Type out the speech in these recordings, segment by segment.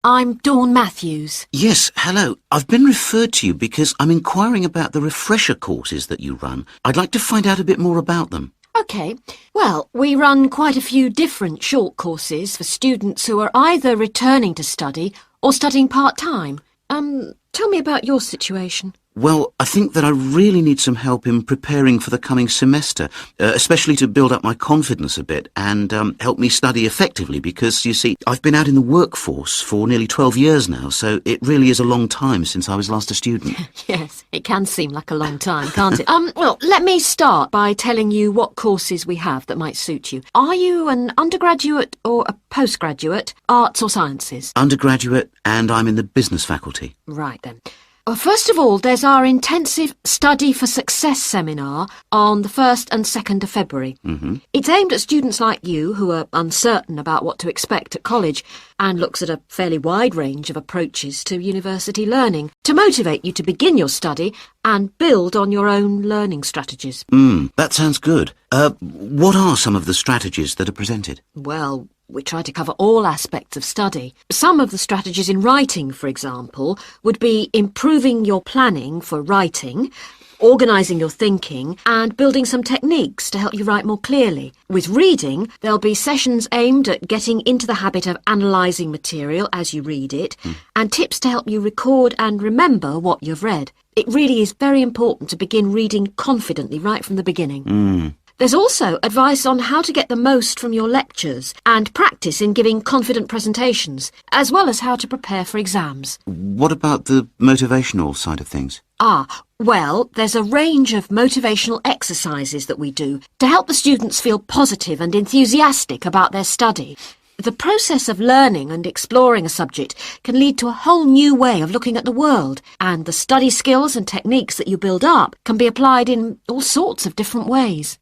I'm Dawn Matthews. Yes, hello. I've been referred to you because I'm inquiring about the refresher courses that you run. I'd like to find out a bit more about them. OK. Well, we run quite a few different short courses for students who are either returning to study or studying part-time. Tell me about your situation. Well, I think that I really need some help in preparing for the coming semester, especially to build up my confidence a bit and help me study effectively because, you see, I've been out in the workforce for nearly 12 years now, so it really is a long time since I was last a student. Yes, it can seem like a long time, can't it? Well, let me start by telling you what courses we have that might suit you. Are you an undergraduate or a postgraduate, arts or sciences? Undergraduate, and I'm in the business faculty. Right then. Well, first of all, there's our intensive Study for Success seminar on the 1st and 2nd of February. It's aimed at students like you who are uncertain about what to expect at college and looks at a fairly wide range of approaches to university learning to motivate you to begin your study and build on your own learning strategies. That sounds good. What are some of the strategies that are presented? Well, we try to cover all aspects of study. Some of the strategies in writing, for example, would be improving your planning for writing, organising your thinking, and building some techniques to help you write more clearly. With reading, there'll be sessions aimed at getting into the habit of analysing material as you read it, and tips to help you record and remember what you've read. It really is very important to begin reading confidently right from the beginning. There's also advice on how to get the most from your lectures and practice in giving confident presentations, as well as how to prepare for exams. What about the motivational side of things? Well, there's a range of motivational exercises that we do to help the students feel positive and enthusiastic about their study. The process of learning and exploring a subject can lead to a whole new way of looking at the world, and the study skills and techniques that you build up can be applied in all sorts of different ways.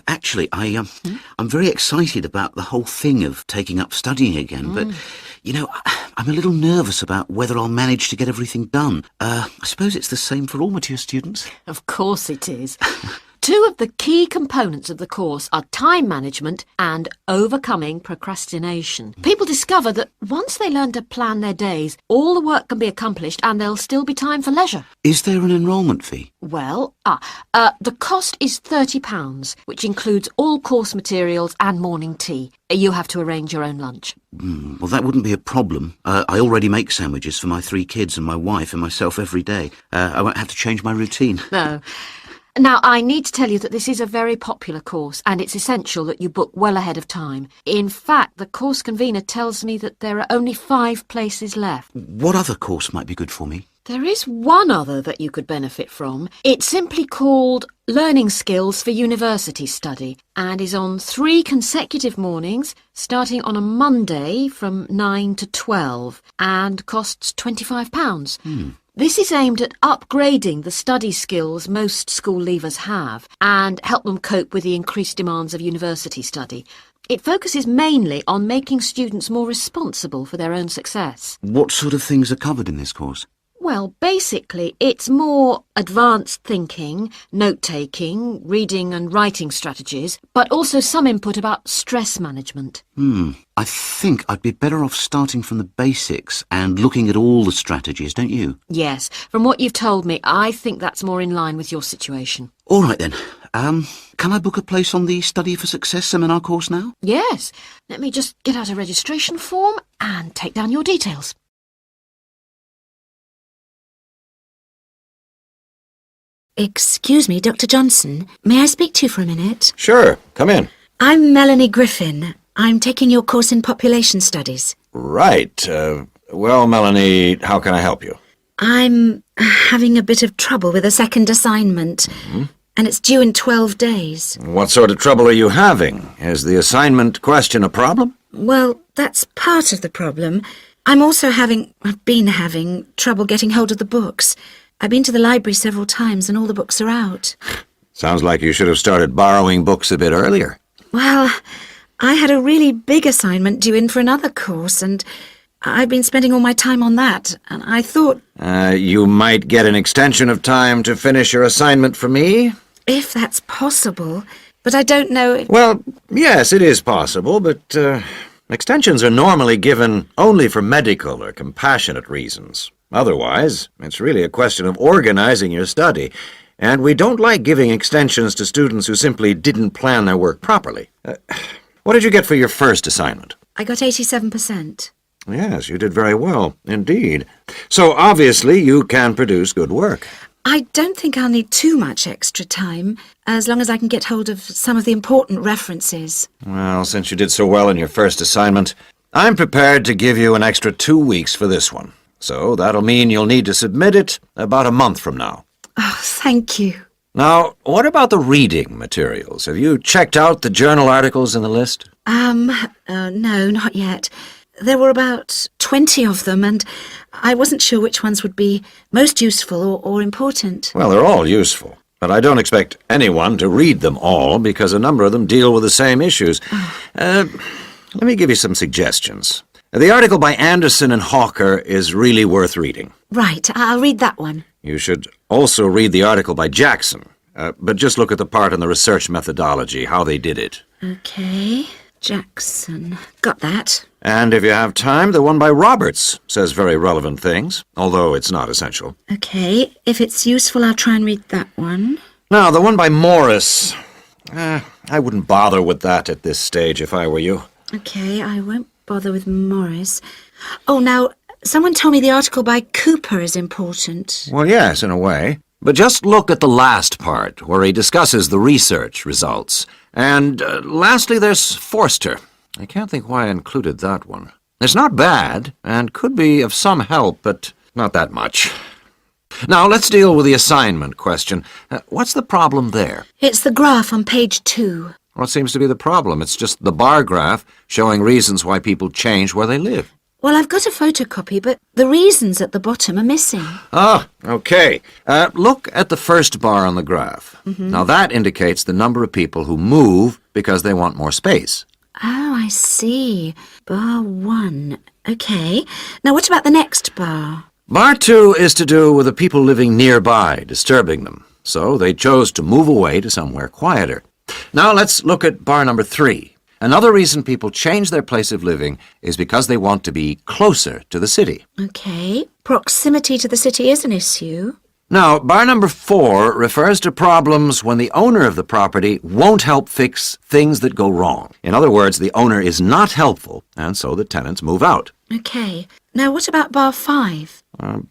Actually, I'm very excited about the whole thing of taking up studying again, but, you know, I'm a little nervous about whether I'll manage to get everything done. I suppose it's the same for all mature students. Of course it is. Two of the key components of the course are time management and overcoming procrastination. People discover that once they learn to plan their days, all the work can be accomplished and there'll still be time for leisure. Is there an enrolment fee? Well, the cost is £30, which includes all course materials and morning tea. You have to arrange your own lunch. Well, that wouldn't be a problem. I already make sandwiches for my 3 kids and my wife and myself every day. I won't have to change my routine. No. Now, I need to tell you that this is a very popular course and it's essential that you book well ahead of time. In fact, the course convener tells me that there are only 5 places left. What other course might be good for me? There is one other that you could benefit from. It's simply called Learning Skills for University Study and is on 3 consecutive mornings, starting on a Monday from 9 to 12 and costs £25. This is aimed at upgrading the study skills most school leavers have and help them cope with the increased demands of university study. It focuses mainly on making students more responsible for their own success. What sort of things are covered in this course? Well, basically, it's more advanced thinking, note-taking, reading and writing strategies, but also some input about stress management. I think I'd be better off starting from the basics and looking at all the strategies, don't you? Yes, from what you've told me, I think that's more in line with your situation. All right then. Can I book a place on the Study for Success seminar course now? Yes. Let me just get out a registration form and take down your details. Excuse me, Dr. Johnson. May I speak to you for a minute? Sure, come in. I'm Melanie Griffin. I'm taking your course in population studies. Right. Well, Melanie, how can I help you? I'm having a bit of trouble with a second assignment, and it's due in 12 days. What sort of trouble are you having? Is the assignment question a problem? Well, that's part of the problem. I've been having trouble getting hold of the books. I've been to the library several times and all the books are out. Sounds like you should have started borrowing books a bit earlier. Well, I had a really big assignment due in for another course and I've been spending all my time on that, and I thought... You might get an extension of time to finish your assignment for me? If that's possible, but I don't know... Well, yes, it is possible, but Extensions are normally given only for medical or compassionate reasons. Otherwise, it's really a question of organizing your study, and we don't like giving extensions to students who simply didn't plan their work properly. What did you get for your first assignment? I got 87%. Yes, you did very well, indeed. So obviously you can produce good work. I don't think I'll need too much extra time, as long as I can get hold of some of the important references. Well, since you did so well in your first assignment, I'm prepared to give you an extra 2 weeks for this one. So that'll mean you'll need to submit it about a month from now. Oh, thank you. Now, what about the reading materials? Have you checked out the journal articles in the list? No, not yet. There were about 20 of them, and I wasn't sure which ones would be most useful or important. Well, they're all useful, but I don't expect anyone to read them all because a number of them deal with the same issues. Let me give you some suggestions. The article by Anderson and Hawker is really worth reading. Right, I'll read that one. You should also read the article by Jackson, but just look at the part on the research methodology, how they did it. Okay, Jackson. Got that. And if you have time, the one by Roberts says very relevant things, although it's not essential. Okay, if it's useful, I'll try and read that one. Now, the one by Morris, I wouldn't bother with that at this stage if I were you. Okay, I won't bother with Morris. Oh, now, someone told me the article by Cooper is important. Well, yes, in a way. But just look at the last part, where he discusses the research results. And lastly, there's Forster. I can't think why I included that one. It's not bad, and could be of some help, but not that much. Now, let's deal with the assignment question. What's the problem there? It's the graph on page 2. What seems to be the problem? It's just the bar graph showing reasons why people change where they live. Well, I've got a photocopy, but the reasons at the bottom are missing. Ah, okay. Look at the first bar on the graph. Now, that indicates the number of people who move because they want more space. Oh, I see. Bar 1. Okay. Now, what about the next bar? Bar 2 is to do with the people living nearby, disturbing them. So they chose to move away to somewhere quieter. Now, let's look at bar number 3. Another reason people change their place of living is because they want to be closer to the city. Okay. Proximity to the city is an issue. Now, bar number 4 refers to problems when the owner of the property won't help fix things that go wrong. In other words, the owner is not helpful, and so the tenants move out. Okay. Now, what about bar 5?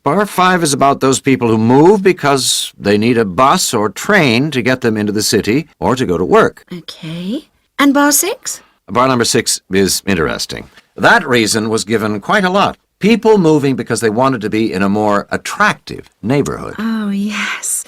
Bar 5 is about those people who move because they need a bus or train to get them into the city or to go to work. Okay. And bar 6? Bar number 6 is interesting. That reason was given quite a lot. People moving because they wanted to be in a more attractive neighborhood. Oh, yes.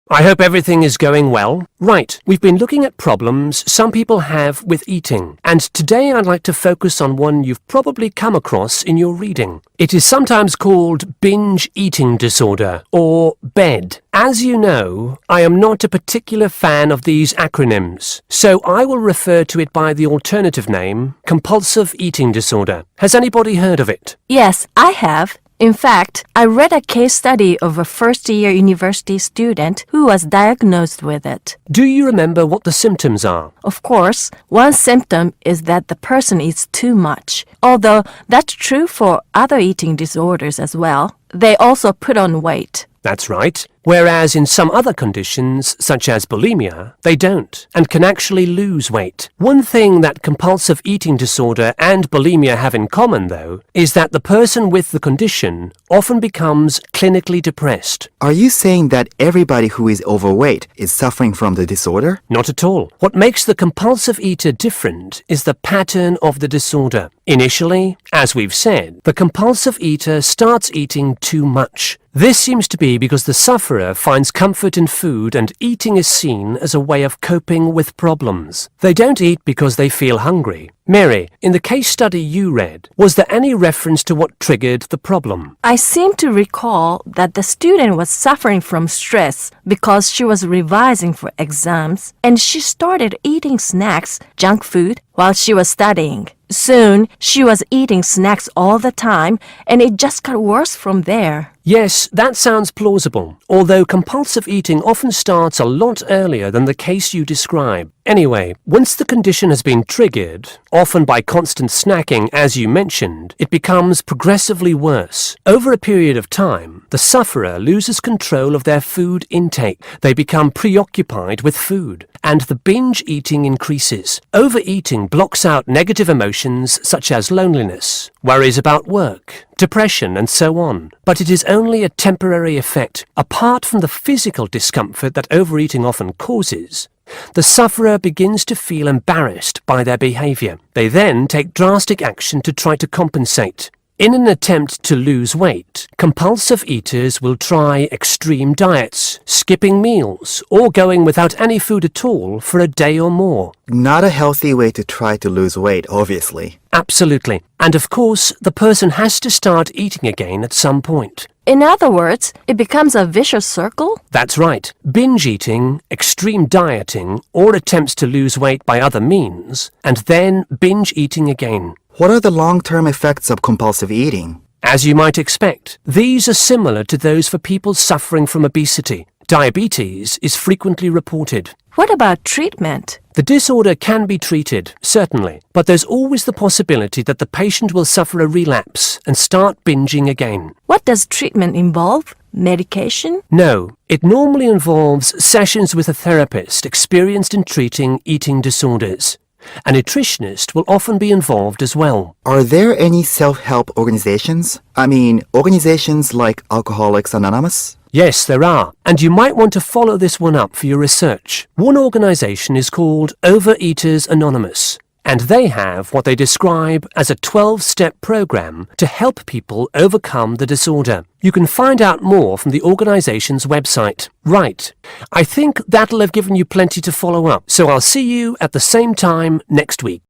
I hope everything is going well. Right, we've been looking at problems some people have with eating, and today I'd like to focus on one you've probably come across in your reading. It is sometimes called binge eating disorder, or BED. As you know, I am not a particular fan of these acronyms, so I will refer to it by the alternative name, compulsive eating disorder. Has anybody heard of it? Yes, I have. In fact, I read a case study of a first-year university student who was diagnosed with it. Do you remember what the symptoms are? Of course, one symptom is that the person eats too much. Although that's true for other eating disorders as well, they also put on weight. That's right. Whereas in some other conditions, such as bulimia, they don't, and can actually lose weight. One thing that compulsive eating disorder and bulimia have in common, though, is that the person with the condition often becomes clinically depressed. Are you saying that everybody who is overweight is suffering from the disorder? Not at all. What makes the compulsive eater different is the pattern of the disorder. Initially, as we've said, the compulsive eater starts eating too much. This seems to be because the sufferer finds comfort in food and eating is seen as a way of coping with problems. They don't eat because they feel hungry. Mary, in the case study you read, was there any reference to what triggered the problem? I seem to recall that the student was suffering from stress because she was revising for exams and she started eating snacks, junk food, while she was studying. Soon, she was eating snacks all the time, and it just got worse from there. Yes, that sounds plausible, although compulsive eating often starts a lot earlier than the case you describe. Anyway, once the condition has been triggered, often by constant snacking as you mentioned, it becomes progressively worse. Over a period of time, the sufferer loses control of their food intake. They become preoccupied with food, and the binge eating increases. Overeating blocks out negative emotions such as loneliness, worries about work, depression, and so on. But it is only a temporary effect. Apart from the physical discomfort that overeating often causes, the sufferer begins to feel embarrassed by their behavior. They then take drastic action to try to compensate. In an attempt to lose weight, compulsive eaters will try extreme diets, skipping meals, or going without any food at all for a day or more. Not a healthy way to try to lose weight, obviously. Absolutely. And of course, the person has to start eating again at some point. In other words, it becomes a vicious circle? That's right. Binge eating, extreme dieting, or attempts to lose weight by other means, and then binge eating again. What are the long-term effects of compulsive eating? As you might expect, these are similar to those for people suffering from obesity. Diabetes is frequently reported. What about treatment? The disorder can be treated, certainly, but there's always the possibility that the patient will suffer a relapse and start binging again. What does treatment involve? Medication? No, it normally involves sessions with a therapist experienced in treating eating disorders. A nutritionist will often be involved as well. Are there any self-help organizations? I mean, organizations like Alcoholics Anonymous? Yes, there are, and you might want to follow this one up for your research. One organisation is called Overeaters Anonymous, and they have what they describe as a 12-step program to help people overcome the disorder. You can find out more from the organisation's website. Right. I think that'll have given you plenty to follow up, so I'll see you at the same time next week.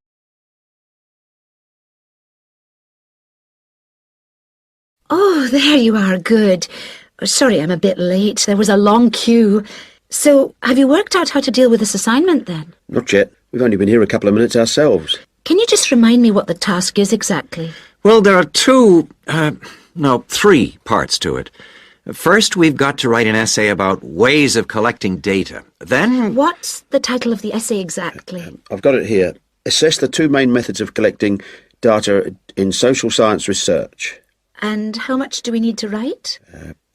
Oh, there you are, good. Sorry I'm a bit late. There was a long queue. So, have you worked out how to deal with this assignment then? Not yet. We've only been here a couple of minutes ourselves. Can you just remind me what the task is exactly? Well, there are three parts to it. First, we've got to write an essay about ways of collecting data. Then... What's the title of the essay exactly? I've got it here. Assess the two main methods of collecting data in social science research. And how much do we need to write?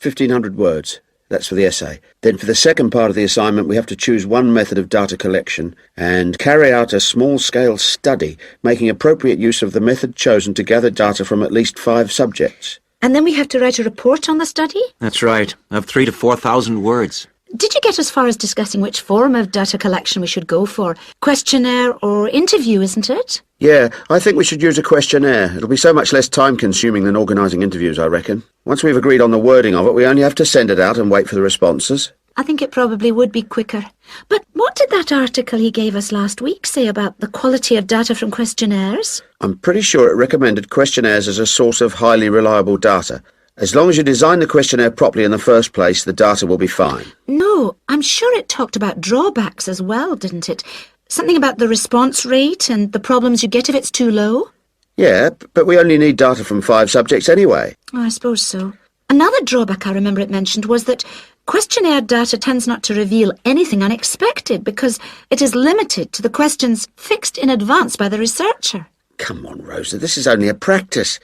1,500 words. That's for the essay. Then for the second part of the assignment, we have to choose one method of data collection and carry out a small-scale study, making appropriate use of the method chosen to gather data from at least 5 subjects. And then we have to write a report on the study? That's right, of 3,000 to 4,000 words. Did you get as far as discussing which form of data collection we should go for? Questionnaire or interview, isn't it? Yeah, I think we should use a questionnaire. It'll be so much less time-consuming than organising interviews, I reckon. Once we've agreed on the wording of it, we only have to send it out and wait for the responses. I think it probably would be quicker. But what did that article he gave us last week say about the quality of data from questionnaires? I'm pretty sure it recommended questionnaires as a source of highly reliable data. As long as you design the questionnaire properly in the first place, the data will be fine. No, I'm sure it talked about drawbacks as well, didn't it? Something about the response rate and the problems you get if it's too low? Yeah, but we only need data from 5 subjects anyway. Oh, I suppose so. Another drawback I remember it mentioned was that questionnaire data tends not to reveal anything unexpected because it is limited to the questions fixed in advance by the researcher. Come on, Rosa, this is only a practice.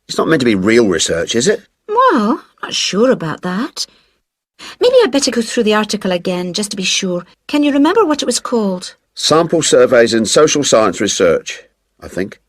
It's not meant to be real research, is it? Well, not sure about that. Maybe I'd better go through the article again, just to be sure. Can you remember what it was called? Sample Surveys in Social Science Research, I think.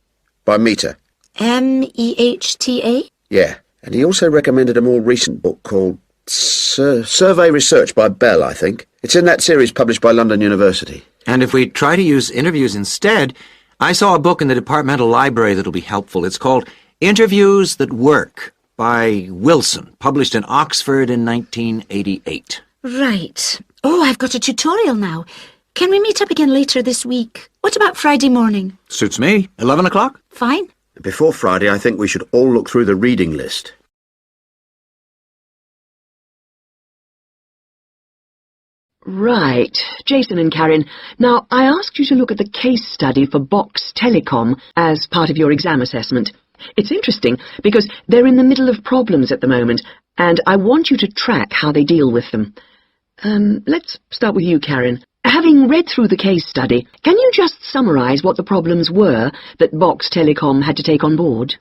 By Mehta. MEHTA? Yeah, and he also recommended a more recent book called Survey Research by Bell, I think. It's in that series published by London University. And if we try to use interviews instead, I saw a book in the departmental library that'll be helpful. It's called Interviews That Work by Wilson, published in Oxford in 1988. Right. Oh, I've got a tutorial now. Can we meet up again later this week? What about Friday morning? Suits me. 11 o'clock? Fine. Before Friday, I think we should all look through the reading list. Right. Jason and Karen, now I asked you to look at the case study for Box Telecom as part of your exam assessment. It's interesting because they're in the middle of problems at the moment, and I want you to track how they deal with them. Let's start with you, Karen. Having read through the case study, can you just summarise what the problems were that Box Telecom had to take on board?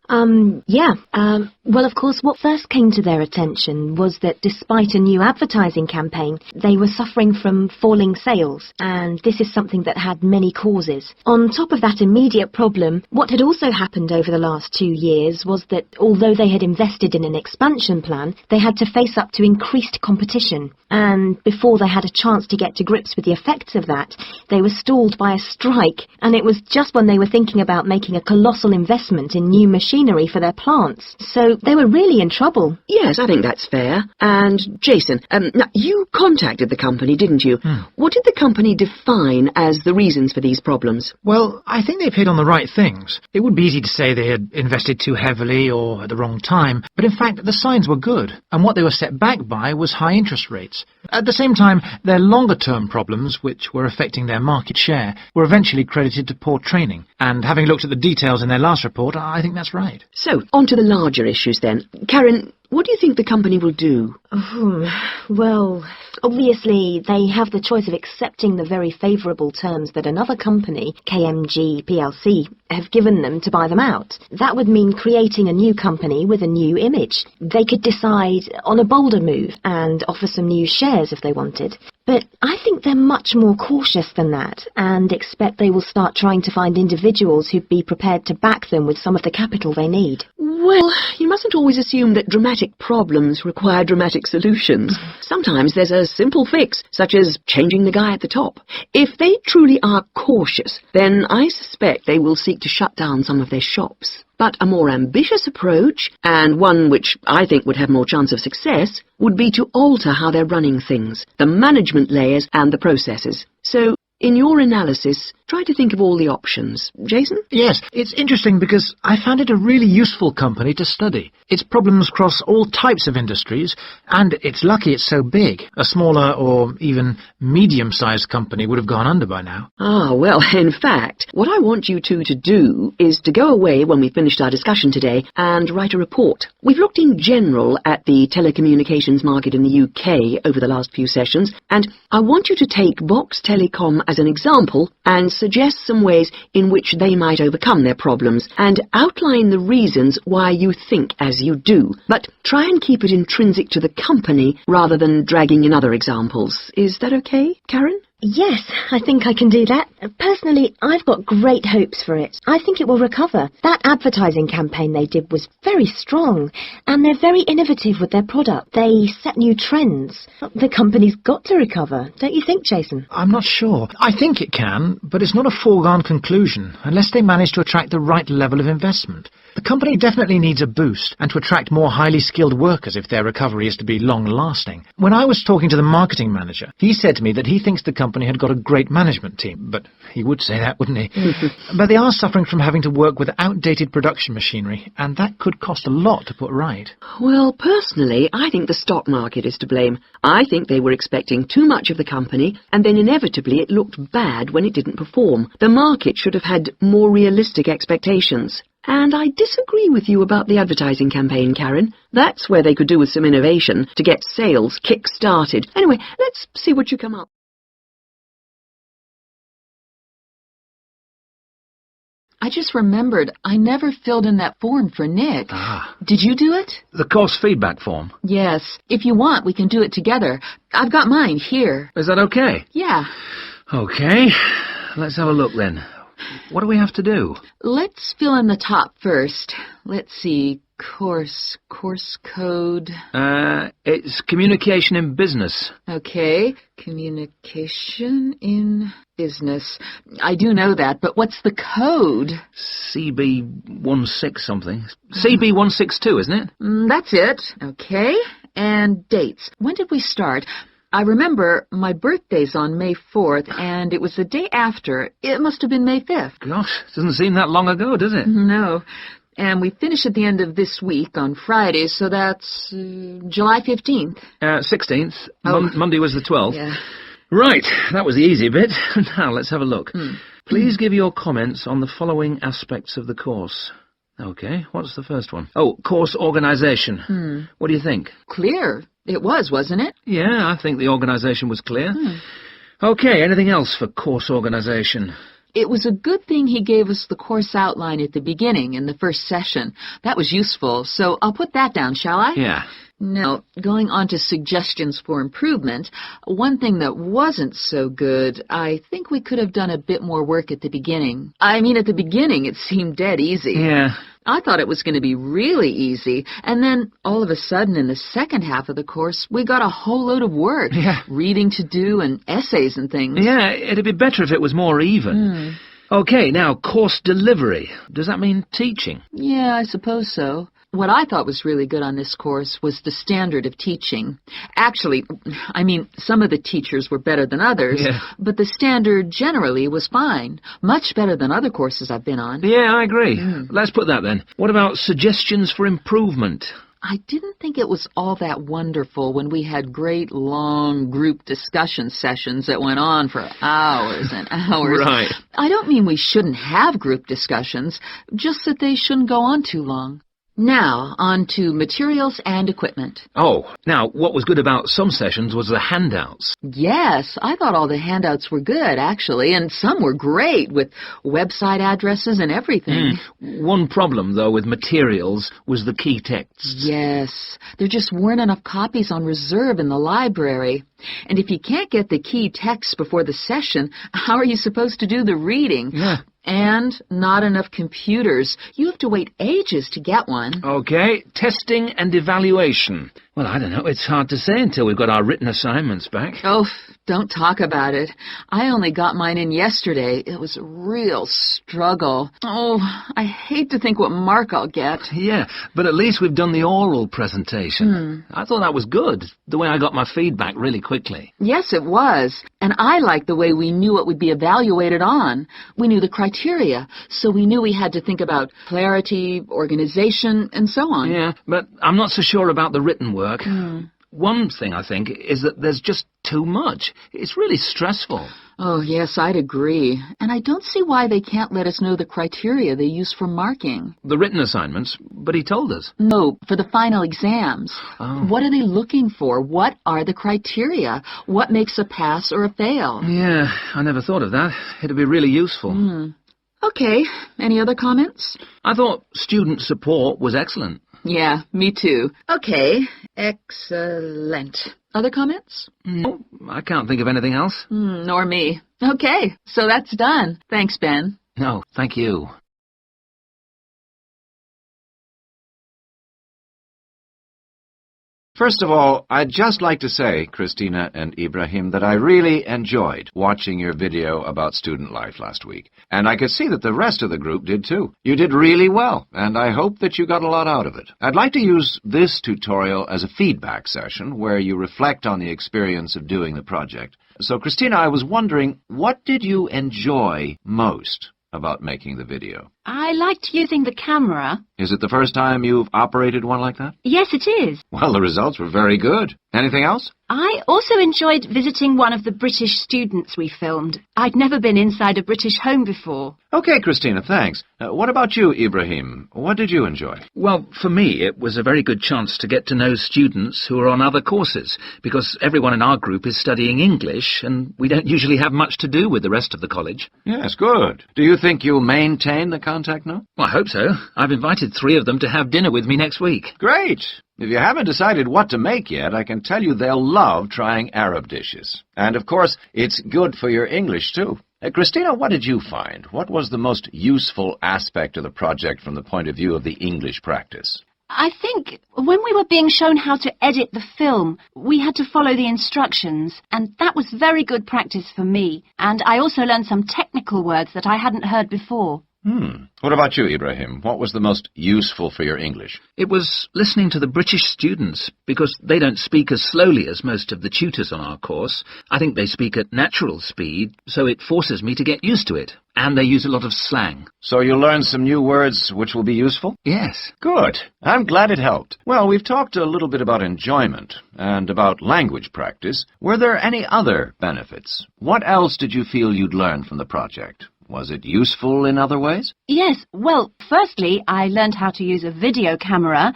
Well, of course, what first came to their attention was that despite a new advertising campaign, they were suffering from falling sales, and this is something that had many causes. On top of that immediate problem, what had also happened over the last 2 years was that although they had invested in an expansion plan, they had to face up to increased competition, and before they had a chance to get to grips with the effects of that, they were stalled by a strike, and it was just when they were thinking about making a colossal investment in new machinery for their plants. So they were really in trouble. Yes, I think that's fair. And Jason, now you contacted the company, didn't you? What did the company define as the reasons for these problems? Well, I think they've hit on the right things. It would be easy to say they had invested too heavily or at the wrong time, but in fact the signs were good, and what they were set back by was high interest rates. At the same time, their longer-term problems, which were affecting their market share, were eventually credited to poor training, and having looked at the details in their last report, I think that's right. So, on to the larger issues then. Karen, what do you think the company will do? Well, obviously, they have the choice of accepting the very favourable terms that another company, KMG plc, have given them to buy them out. That would mean creating a new company with a new image. They could decide on a bolder move and offer some new shares if they wanted. But I think they're much more cautious than that and expect they will start trying to find individuals who'd be prepared to back them with some of the capital they need. Well, you mustn't always assume that dramatic problems require dramatic solutions. Sometimes there's a simple fix, such as changing the guy at the top. If they truly are cautious, then I suspect they will seek to shut down some of their shops. But a more ambitious approach, and one which I think would have more chance of success, would be to alter how they're running things, the management layers and the processes. So, in your analysis, try to think of all the options. Jason? Yes, it's interesting because I found it a really useful company to study. Its problems cross all types of industries, and it's lucky it's so big. A smaller or even medium-sized company would have gone under by now. Ah, well, in fact, what I want you two to do is to go away when we've finished our discussion today and write a report. We've looked in general at the telecommunications market in the UK over the last few sessions, and I want you to take Box Telecom as an example and suggest some ways in which they might overcome their problems and outline the reasons why you think as you do. But try and keep it intrinsic to the company rather than dragging in other examples. Is that okay, Karen? Yes, I think I can do that. Personally, I've got great hopes for it. I think it will recover. That advertising campaign they did was very strong, and they're very innovative with their product. They set new trends. The company's got to recover, don't you think, Jason? I'm not sure. I think it can, but it's not a foregone conclusion, unless they manage to attract the right level of investment. The company definitely needs a boost, and to attract more highly skilled workers if their recovery is to be long-lasting. When I was talking to the marketing manager, he said to me that he thinks the company had got a great management team, but he would say that, wouldn't he? But they are suffering from having to work with outdated production machinery, and that could cost a lot to put right. Well, personally, I think the stock market is to blame. I think they were expecting too much of the company, and then inevitably it looked bad when it didn't perform. The market should have had more realistic expectations. And I disagree with you about the advertising campaign, Karen. That's where they could do with some innovation to get sales kick-started. Anyway, let's see what you come up. I just remembered I never filled in that form for Nick. Did you do it? The course feedback form. Yes. If you want, we can do it together. I've got mine here. Is that okay? Yeah. Okay. Let's have a look then. What do we have to do? Let's fill in the top first. Let's see. Course code. It's communication in business. Okay. Communication in business. I do know that, but what's the code? CB16 something. CB162, isn't it? That's it. Okay. And dates. When did we start? I remember my birthday's on May 4th, and it was the day after. It must have been May 5th. Gosh, doesn't seem that long ago, does it? No. And we finish at the end of this week on Friday, so that's July 15th. 16th. Oh. Monday was the 12th. Yeah. Right, that was the easy bit. Now, let's have a look. Please give your comments on the following aspects of the course. OK, what's the first one? Oh, course organisation. What do you think? Clear. It was, wasn't it? Yeah, I think the organisation was clear. OK, anything else for course organisation? It was a good thing he gave us the course outline at the beginning in the first session. That was useful, so I'll put that down, shall I? Yeah. Now, going on to suggestions for improvement, one thing that wasn't so good, I think we could have done a bit more work at the beginning. I mean, at the beginning, it seemed dead easy. Yeah. I thought it was going to be really easy, and then all of a sudden in the second half of the course, we got a whole load of work. Yeah. Reading to do and essays and things. Yeah, it'd be better if it was more even. OK, now, course delivery. Does that mean teaching? Yeah, I suppose so. What I thought was really good on this course was the standard of teaching. Actually, I mean, some of the teachers were better than others, but the standard generally was fine. Much better than other courses I've been on. Yeah, I agree. Let's put that then. What about suggestions for improvement? I didn't think it was all that wonderful when we had great, long group discussion sessions that went on for hours and hours. Right. I don't mean we shouldn't have group discussions, just that they shouldn't go on too long. Now, on to materials and equipment. Oh, now, what was good about some sessions was the handouts. Yes, I thought all the handouts were good, actually, and some were great, with website addresses and everything. One problem, though, with materials was the key texts. Yes, there just weren't enough copies on reserve in the library. And if you can't get the key text before the session, how are you supposed to do the reading? Yeah. And not enough computers. You have to wait ages to get one. OK, testing and evaluation. Well, I don't know. It's hard to say until we've got our written assignments back. Oh, don't talk about it. I only got mine in yesterday. It was a real struggle. Oh, I hate to think what mark I'll get. Yeah, but at least we've done the oral presentation. I thought that was good, the way I got my feedback really quickly. Yes, it was. And I liked the way we knew what would be evaluated on. We knew the criteria, so we knew we had to think about clarity, organization, and so on. Yeah, but I'm not so sure about the written work. One thing, I think, is that there's just too much. It's really stressful. Oh, yes, I'd agree. And I don't see why they can't let us know the criteria they use for marking. The written assignments, but he told us. No, for the final exams. Oh. What are they looking for? What are the criteria? What makes a pass or a fail? Yeah, I never thought of that. It'd be really useful. Okay, any other comments? I thought student support was excellent. Yeah, me too. Okay, excellent. Other comments? No, I can't think of anything else. Nor me. Okay, so that's done. Thanks, Ben. No, thank you. First of all, I'd just like to say, Christina and Ibrahim, that I really enjoyed watching your video about student life last week. And I could see that the rest of the group did too. You did really well, and I hope that you got a lot out of it. I'd like to use this tutorial as a feedback session where you reflect on the experience of doing the project. So, Christina, I was wondering, what did you enjoy most about making the video? I liked using the camera. Is it the first time you've operated one like that? Yes, it is. Well, the results were very good. Anything else? I also enjoyed visiting one of the British students we filmed. I'd never been inside a British home before. Okay, Christina, thanks. What about you, Ibrahim? What did you enjoy? Well, for me, it was a very good chance to get to know students who are on other courses, because everyone in our group is studying English, and we don't usually have much to do with the rest of the college. Yes, good. Do you think you'll maintain the contact now? Well, I hope so. I've invited 3 of them to have dinner with me next week. Great. If you haven't decided what to make yet, I can tell you they'll love trying Arab dishes. And, of course, it's good for your English, too. Christina, what did you find? What was the most useful aspect of the project from the point of view of the English practice? I think when we were being shown how to edit the film, we had to follow the instructions, and that was very good practice for me. And I also learned some technical words that I hadn't heard before. What about you, Ibrahim? What was the most useful for your English? It was listening to the British students, because they don't speak as slowly as most of the tutors on our course. I think they speak at natural speed, so it forces me to get used to it. And they use a lot of slang. So you learned some new words which will be useful? Yes. Good. I'm glad it helped. Well, we've talked a little bit about enjoyment and about language practice. Were there any other benefits? What else did you feel you'd learned from the project? Was it useful in other ways? Yes, well, firstly, I learned how to use a video camera,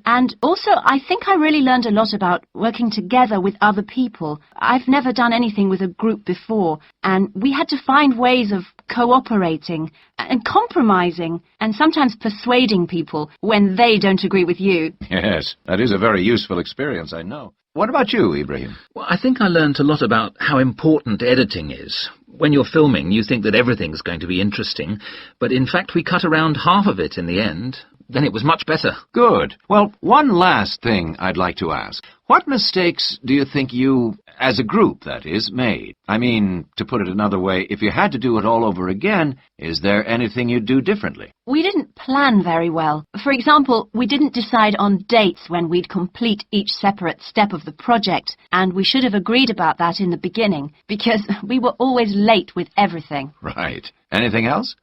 and also I think I really learned a lot about working together with other people. I've never done anything with a group before, and we had to find ways of cooperating and compromising and sometimes persuading people when they don't agree with you. Yes, that is a very useful experience, I know. What about you, Ibrahim? Well, I think I learned a lot about how important editing is. When you're filming, you think that everything's going to be interesting, but in fact we cut around half of it in the end. Then it was much better. Good. Well, one last thing I'd like to ask. What mistakes do you think you, as a group, that is, made? I mean, to put it another way, if you had to do it all over again, is there anything you'd do differently? We didn't plan very well. For example, we didn't decide on dates when we'd complete each separate step of the project, and we should have agreed about that in the beginning, because we were always late with everything. Right. Anything else?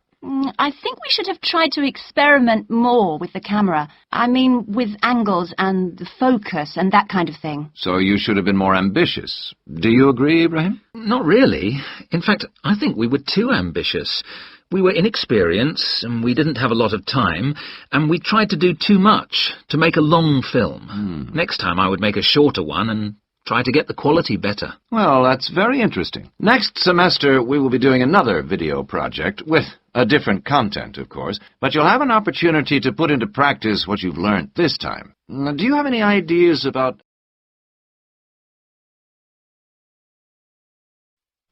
I think we should have tried to experiment more with the camera. I mean, with angles and the focus and that kind of thing. So you should have been more ambitious. Do you agree, Ibrahim? Not really. In fact, I think we were too ambitious. We were inexperienced, and we didn't have a lot of time, and we tried to do too much, to make a long film. Next time I would make a shorter one and try to get the quality better. Well, that's very interesting. Next semester, we will be doing another video project with a different content, of course, but you'll have an opportunity to put into practice what you've learned this time. Now, do you have any ideas about...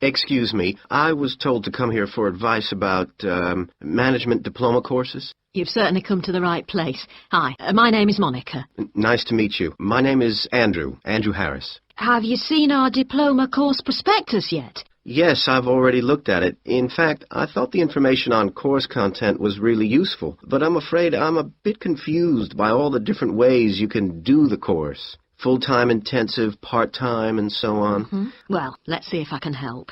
Excuse me, I was told to come here for advice about management diploma courses. You've certainly come to the right place. Hi, my name is Monica. Nice to meet you. My name is Andrew Harris. Have you seen our diploma course prospectus yet? Yes, I've already looked at it. In fact, I thought the information on course content was really useful, but I'm afraid I'm a bit confused by all the different ways you can do the course. Full-time intensive, part-time, and so on. Well, let's see if I can help.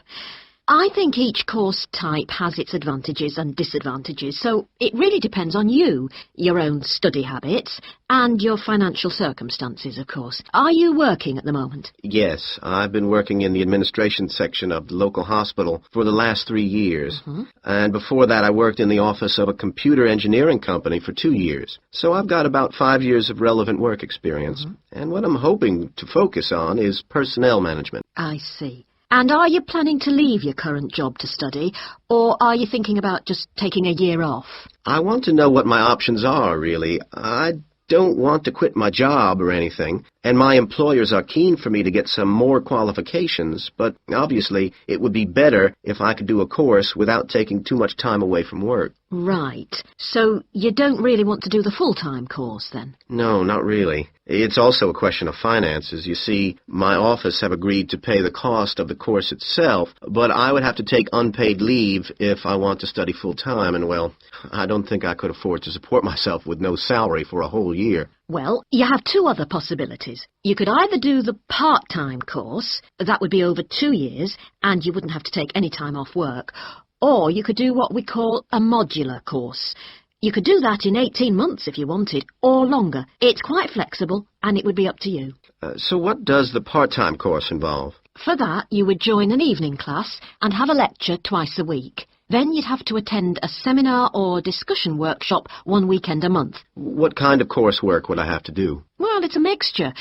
I think each course type has its advantages and disadvantages, so it really depends on you, your own study habits, and your financial circumstances, of course. Are you working at the moment? Yes, I've been working in the administration section of the local hospital for the last 3 years. And before that, I worked in the office of a computer engineering company for 2 years. So I've got about 5 years of relevant work experience. And what I'm hoping to focus on is personnel management. I see. And are you planning to leave your current job to study, or are you thinking about just taking a year off? I want to know what my options are, really. I don't want to quit my job or anything, and my employers are keen for me to get some more qualifications, but obviously it would be better if I could do a course without taking too much time away from work. Right. So you don't really want to do the full-time course, then? No, not really. It's also a question of finances. You see, my office have agreed to pay the cost of the course itself, but I would have to take unpaid leave if I want to study full-time, and, well, I don't think I could afford to support myself with no salary for a whole year. Well, you have two other possibilities. You could either do the part-time course, that would be over 2 years, and you wouldn't have to take any time off work, or you could do what we call a modular course. You could do that in 18 months if you wanted, or longer. It's quite flexible, and it would be up to you. So what does the part-time course involve? For that, you would join an evening class and have a lecture twice a week. Then you'd have to attend a seminar or discussion workshop 1 weekend a month. What kind of coursework would I have to do? Well, it's a mixture.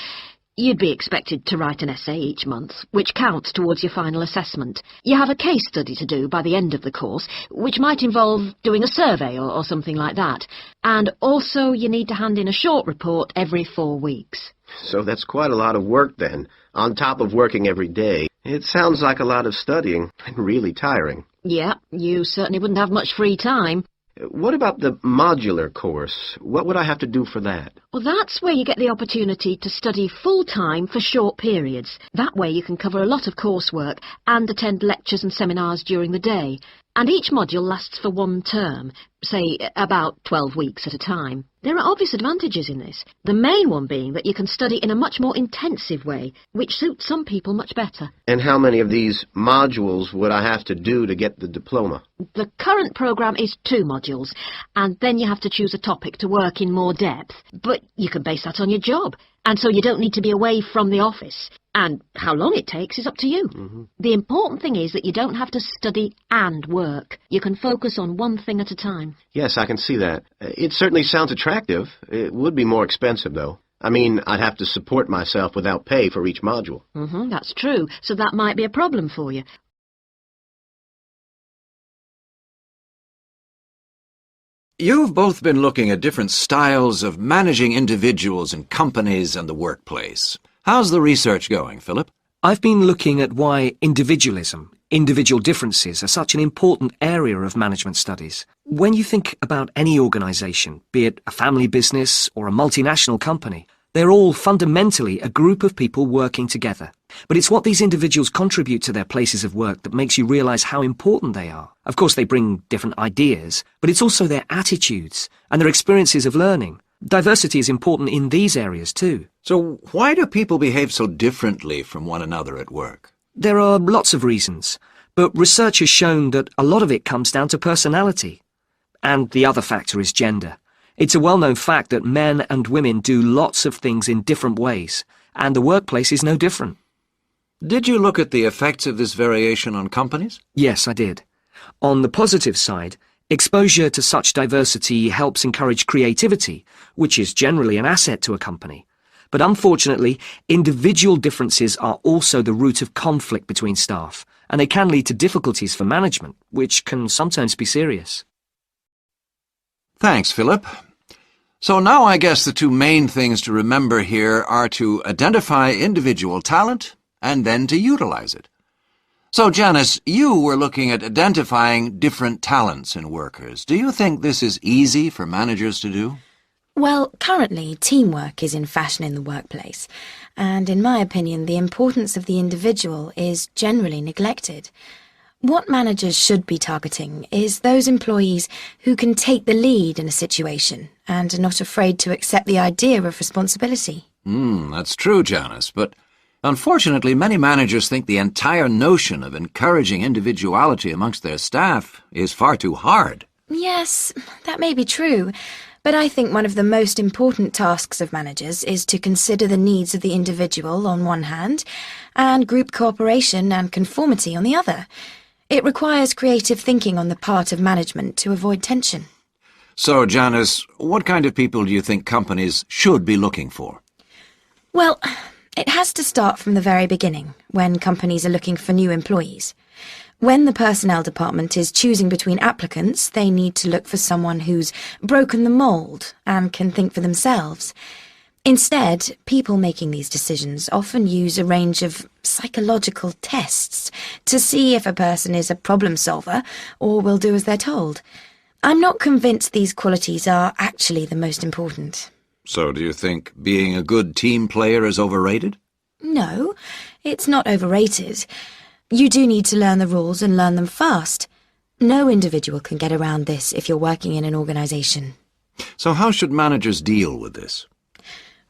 You'd be expected to write an essay each month, which counts towards your final assessment. You have a case study to do by the end of the course, which might involve doing a survey or something like that. And also you need to hand in a short report every 4 weeks. So that's quite a lot of work then, on top of working every day. It sounds like a lot of studying, and really tiring. Yeah, you certainly wouldn't have much free time. What about the modular course? What would I have to do for that? Well, that's where you get the opportunity to study full-time for short periods. That way you can cover a lot of coursework and attend lectures and seminars during the day. And each module lasts for one term, say about 12 weeks at a time. There are obvious advantages in this, the main one being that you can study in a much more intensive way, which suits some people much better. And how many of these modules would I have to do to get the diploma? The current programme is 2 modules, and then you have to choose a topic to work in more depth. But you can base that on your job, and so you don't need to be away from the office. And how long it takes is up to you. The important thing is that you don't have to study and work. You can focus on one thing at a time. Yes, I can see that. It certainly sounds attractive. It would be more expensive, though. I mean, I'd have to support myself without pay for each module. That's true, so that might be a problem for you. You've both been looking at different styles of managing individuals and companies and the workplace. How's the research going, Philip? I've been looking at why individualism, individual differences, are such an important area of management studies. When you think about any organisation, be it a family business or a multinational company, they're all fundamentally a group of people working together. But it's what these individuals contribute to their places of work that makes you realise how important they are. Of course, they bring different ideas, but it's also their attitudes and their experiences of learning. Diversity is important in these areas too. So why do people behave so differently from one another at work? There are lots of reasons, but research has shown that a lot of it comes down to personality. And the other factor is gender. It's a well-known fact that men and women do lots of things in different ways, and the workplace is no different. Did you look at the effects of this variation on companies? Yes, I did. On the positive side, exposure to such diversity helps encourage creativity, which is generally an asset to a company. But unfortunately, individual differences are also the root of conflict between staff, and they can lead to difficulties for management, which can sometimes be serious. Thanks, Philip. So now I guess the 2 main things to remember here are to identify individual talent and then to utilize it. So, Janice, you were looking at identifying different talents in workers. Do you think this is easy for managers to do? Well, currently, teamwork is in fashion in the workplace, and in my opinion, the importance of the individual is generally neglected. What managers should be targeting is those employees who can take the lead in a situation and are not afraid to accept the idea of responsibility. That's true, Janice, but unfortunately, many managers think the entire notion of encouraging individuality amongst their staff is far too hard. Yes, that may be true, but I think one of the most important tasks of managers is to consider the needs of the individual on one hand, and group cooperation and conformity on the other. It requires creative thinking on the part of management to avoid tension. So, Janice, what kind of people do you think companies should be looking for? Well, it has to start from the very beginning, when companies are looking for new employees. When the personnel department is choosing between applicants, they need to look for someone who's broken the mould and can think for themselves. Instead, people making these decisions often use a range of psychological tests to see if a person is a problem solver or will do as they're told. I'm not convinced these qualities are actually the most important. So do you think being a good team player is overrated? No, it's not overrated. You do need to learn the rules and learn them fast. No individual can get around this if you're working in an organisation. So how should managers deal with this?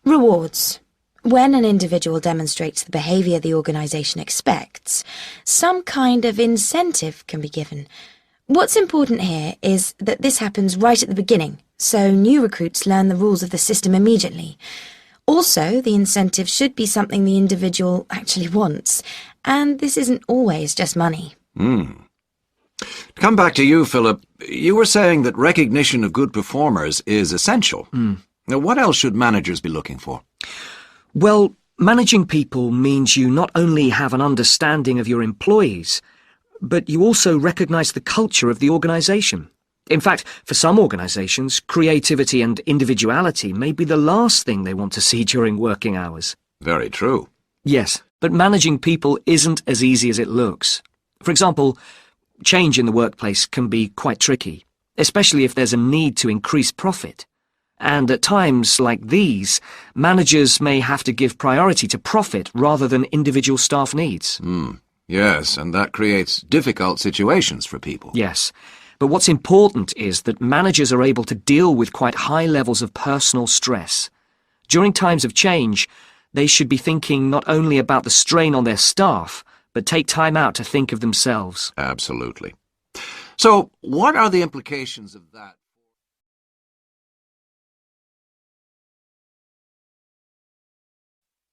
Rewards. When an individual demonstrates the behaviour the organisation expects, some kind of incentive can be given. What's important here is that this happens right at the beginning, so new recruits learn the rules of the system immediately. Also, the incentive should be something the individual actually wants, and this isn't always just money. To come back to you, Philip, you were saying that recognition of good performers is essential. Now, what else should managers be looking for? Well, managing people means you not only have an understanding of your employees, but you also recognise the culture of the organisation. In fact, for some organisations, creativity and individuality may be the last thing they want to see during working hours. Very true. Yes, but managing people isn't as easy as it looks. For example, change in the workplace can be quite tricky, especially if there's a need to increase profit. And at times like these, managers may have to give priority to profit rather than individual staff needs. Yes, and that creates difficult situations for people. Yes, but what's important is that managers are able to deal with quite high levels of personal stress. During times of change, they should be thinking not only about the strain on their staff, but take time out to think of themselves. Absolutely. So, what are the implications of that?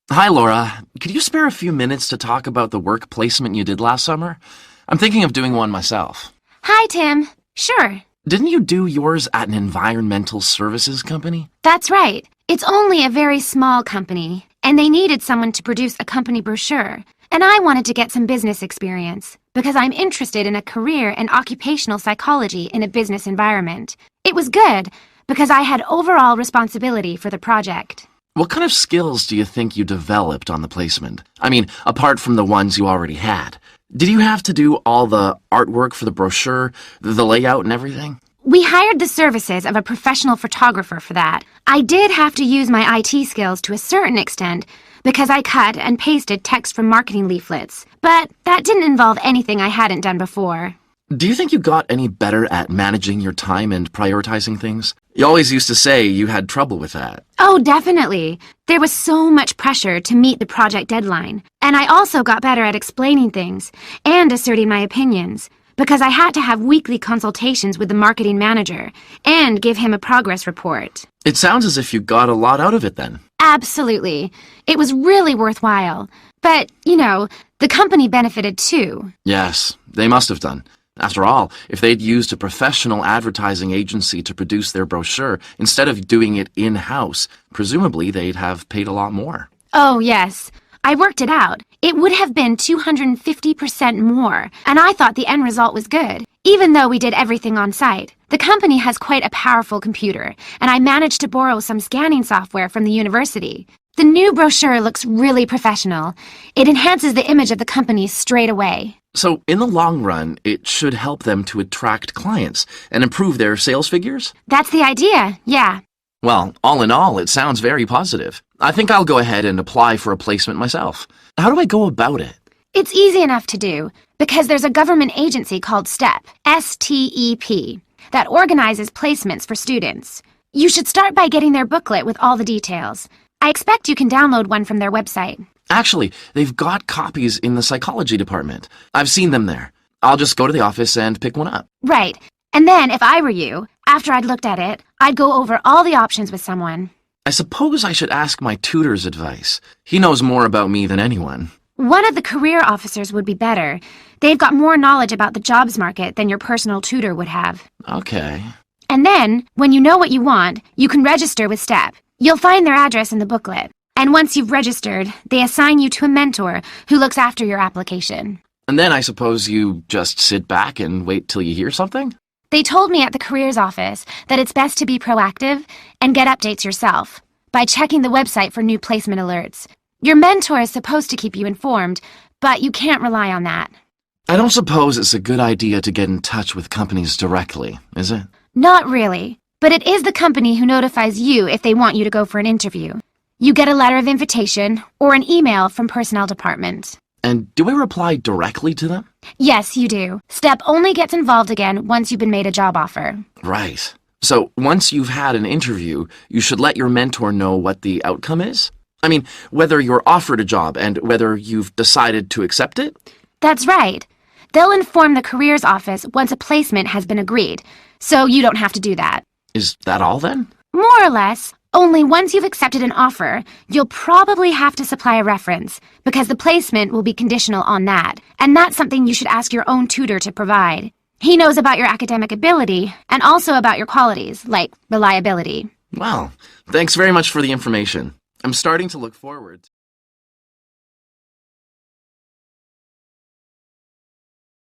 Hi, Laura. Could you spare a few minutes to talk about the work placement you did last summer? I'm thinking of doing one myself. Hi, Tim. Sure. Didn't you do yours at an environmental services company? That's right. It's only a very small company, and they needed someone to produce a company brochure. And I wanted to get some business experience, because I'm interested in a career in occupational psychology in a business environment. It was good, because I had overall responsibility for the project. What kind of skills do you think you developed on the placement? I mean, apart from the ones you already had. Did you have to do all the artwork for the brochure, the layout and everything? We hired the services of a professional photographer for that. I did have to use my IT skills to a certain extent, because I cut and pasted text from marketing leaflets. But that didn't involve anything I hadn't done before. Do you think you got any better at managing your time and prioritizing things? You always used to say you had trouble with that. Oh, definitely. There was so much pressure to meet the project deadline. And I also got better at explaining things and asserting my opinions, because I had to have weekly consultations with the marketing manager and give him a progress report. It sounds as if you got a lot out of it then. Absolutely. It was really worthwhile. But, you know, the company benefited too. Yes, they must have done. After all, if they'd used a professional advertising agency to produce their brochure instead of doing it in-house, presumably they'd have paid a lot more. Oh, yes. I worked it out. It would have been 250% more, and I thought the end result was good, even though we did everything on site. The company has quite a powerful computer, and I managed to borrow some scanning software from the university. The new brochure looks really professional. It enhances the image of the company straight away. So, in the long run, it should help them to attract clients and improve their sales figures? That's the idea, yeah. Well, all in all, it sounds very positive. I think I'll go ahead and apply for a placement myself. How do I go about it? It's easy enough to do, because there's a government agency called STEP, S-T-E-P, that organizes placements for students. You should start by getting their booklet with all the details. I expect you can download one from their website. Actually, they've got copies in the psychology department. I've seen them there. I'll just go to the office and pick one up. Right. And then, if I were you, after I'd looked at it, I'd go over all the options with someone. I suppose I should ask my tutor's advice. He knows more about me than anyone. One of the career officers would be better. They've got more knowledge about the jobs market than your personal tutor would have. Okay. And then, when you know what you want, you can register with STEP. You'll find their address in the booklet. And once you've registered, they assign you to a mentor who looks after your application. And then I suppose you just sit back and wait till you hear something? They told me at the careers office that it's best to be proactive and get updates yourself by checking the website for new placement alerts. Your mentor is supposed to keep you informed, but you can't rely on that. I don't suppose it's a good idea to get in touch with companies directly, is it? Not really, but it is the company who notifies you if they want you to go for an interview. You get a letter of invitation or an email from personnel department. And do I reply directly to them? Yes, you do. STEP only gets involved again once you've been made a job offer. Right. So once you've had an interview, you should let your mentor know what the outcome is? I mean, whether you're offered a job and whether you've decided to accept it? That's right. They'll inform the careers office once a placement has been agreed, so you don't have to do that. Is that all then? More or less. Only once you've accepted an offer, you'll probably have to supply a reference, because the placement will be conditional on that, and that's something you should ask your own tutor to provide. He knows about your academic ability, and also about your qualities, like reliability. Well, thanks very much for the information. I'm starting to look forward.